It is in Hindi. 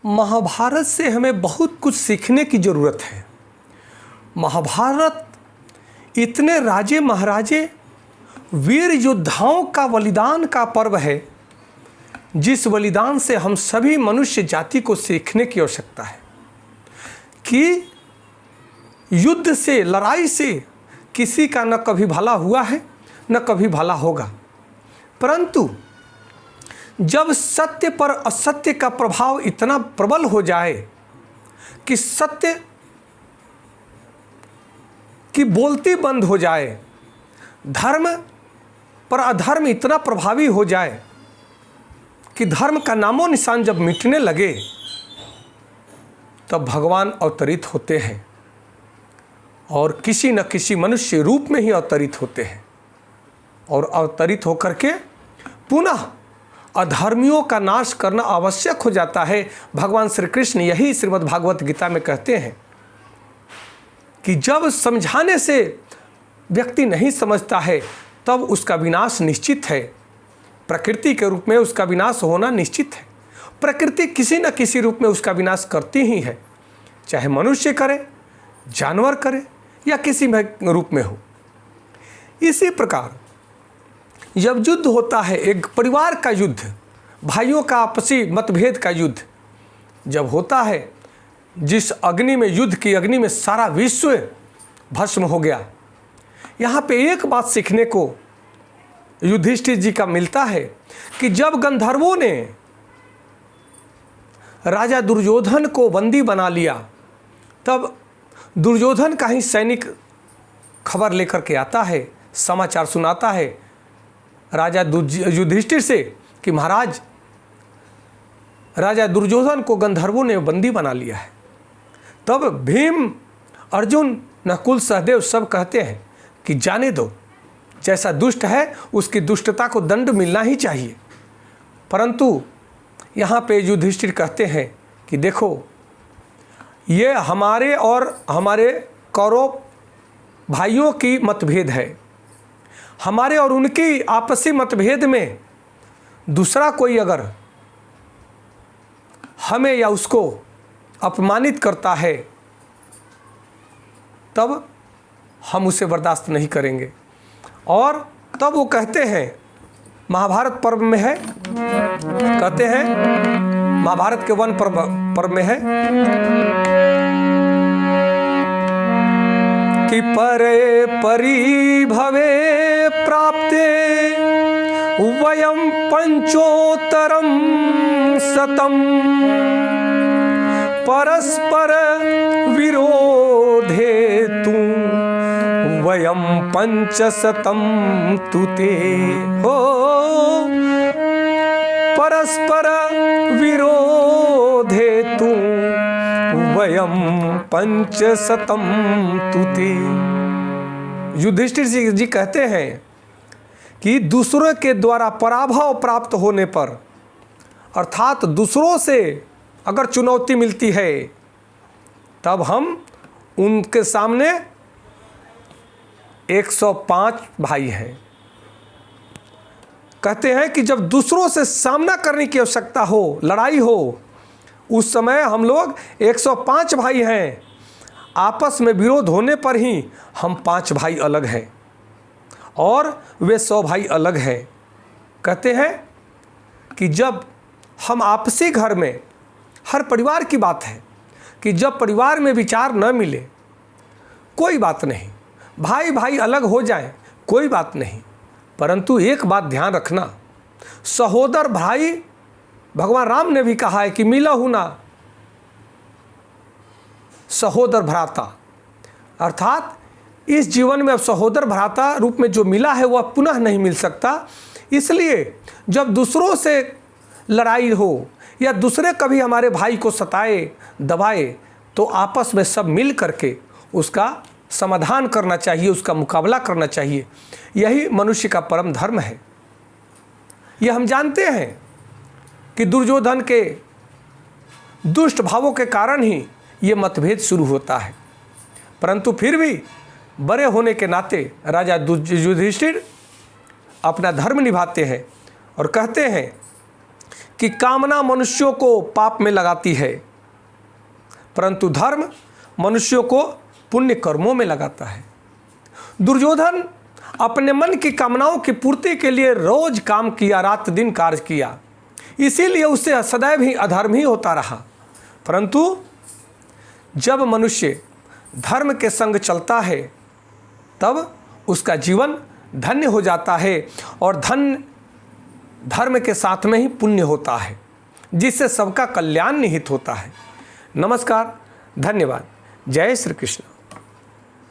महाभारत से हमें बहुत कुछ सीखने की ज़रूरत है। महाभारत इतने राजे महाराजे वीर योद्धाओं का बलिदान का पर्व है, जिस बलिदान से हम सभी मनुष्य जाति को सीखने की आवश्यकता है कि युद्ध से, लड़ाई से किसी का न कभी भला हुआ है न कभी भला होगा, परंतु जब सत्य पर असत्य का प्रभाव इतना प्रबल हो जाए कि सत्य की बोलती बंद हो जाए, धर्म पर अधर्म इतना प्रभावी हो जाए कि धर्म का नामो निशान जब मिटने लगे, तब भगवान अवतरित होते हैं और किसी न किसी मनुष्य रूप में ही अवतरित होते हैं और अवतरित होकर के पुनः अधर्मियों का नाश करना आवश्यक हो जाता है। भगवान श्री कृष्ण यही श्रीमद् भागवत गीता में कहते हैं कि जब समझाने से व्यक्ति नहीं समझता है, तब उसका विनाश निश्चित है। प्रकृति के रूप में उसका विनाश होना निश्चित है। प्रकृति किसी न किसी रूप में उसका विनाश करती ही है, चाहे मनुष्य करे, जानवर करे या किसी रूप में हो। इसी प्रकार जब युद्ध होता है, एक परिवार का युद्ध, भाइयों का आपसी मतभेद का युद्ध जब होता है, जिस अग्नि में, युद्ध की अग्नि में सारा विश्व भस्म हो गया, यहाँ पे एक बात सीखने को युधिष्ठिर जी का मिलता है कि जब गंधर्वों ने राजा दुर्योधन को बंदी बना लिया, तब दुर्योधन का ही सैनिक खबर लेकर के आता है, समाचार सुनाता है राजा युधिष्ठिर से कि महाराज, राजा दुर्योधन को गंधर्वों ने बंदी बना लिया है। तब भीम, अर्जुन, नकुल, सहदेव सब कहते हैं कि जाने दो, जैसा दुष्ट है उसकी दुष्टता को दंड मिलना ही चाहिए। परंतु यहाँ पे युधिष्ठिर कहते हैं कि देखो, ये हमारे और हमारे कौरव भाइयों की मतभेद है, हमारे और उनकी आपसी मतभेद में दूसरा कोई अगर हमें या उसको अपमानित करता है, तब हम उसे बर्दाश्त नहीं करेंगे। और तब वो कहते हैं, महाभारत पर्व में है, कहते हैं महाभारत के वन पर्व में है कि परे परिभवे प्राप्ते वयं पंचोत्तरं शतं परस्पर विरोधे तु वयं पंचशतं तुते। हो परस्पर विरोधे तु वयं पंचशतं तुते। युधिष्ठिर जी कहते हैं कि दूसरों के द्वारा पराभव प्राप्त होने पर, अर्थात दूसरों से अगर चुनौती मिलती है, तब हम उनके सामने 105 भाई हैं। कहते हैं कि जब दूसरों से सामना करने की आवश्यकता हो, लड़ाई हो, उस समय हम लोग 105 भाई हैं। आपस में विरोध होने पर ही हम 5 भाई अलग हैं और वे 100 भाई अलग हैं। कहते हैं कि जब हम आपसी घर में, हर परिवार की बात है कि जब परिवार में विचार न मिले, कोई बात नहीं, भाई भाई अलग हो जाएं, कोई बात नहीं, परंतु एक बात ध्यान रखना, सहोदर भाई, भगवान राम ने भी कहा है कि मिलहु ना सहोदर भ्राता, अर्थात इस जीवन में अब सहोदर भ्राता रूप में जो मिला है वह पुनः नहीं मिल सकता। इसलिए जब दूसरों से लड़ाई हो या दूसरे कभी हमारे भाई को सताए, दबाए, तो आपस में सब मिल करके उसका समाधान करना चाहिए, उसका मुकाबला करना चाहिए। यही मनुष्य का परम धर्म है। यह हम जानते हैं कि दुर्योधन के दुष्ट भावों के कारण ही ये मतभेद शुरू होता है, परंतु फिर भी बड़े होने के नाते राजा युधिष्ठिर अपना धर्म निभाते हैं और कहते हैं कि कामना मनुष्यों को पाप में लगाती है, परंतु धर्म मनुष्यों को पुण्य कर्मों में लगाता है। दुर्योधन अपने मन की कामनाओं की पूर्ति के लिए रोज काम किया, रात दिन कार्य किया, इसीलिए उससे सदैव ही अधर्म ही होता रहा। परंतु जब मनुष्य धर्म के संग चलता है तब उसका जीवन धन्य हो जाता है और धर्म के साथ में ही पुण्य होता है, जिससे सबका कल्याण निहित होता है। नमस्कार, धन्यवाद। जय श्री कृष्ण।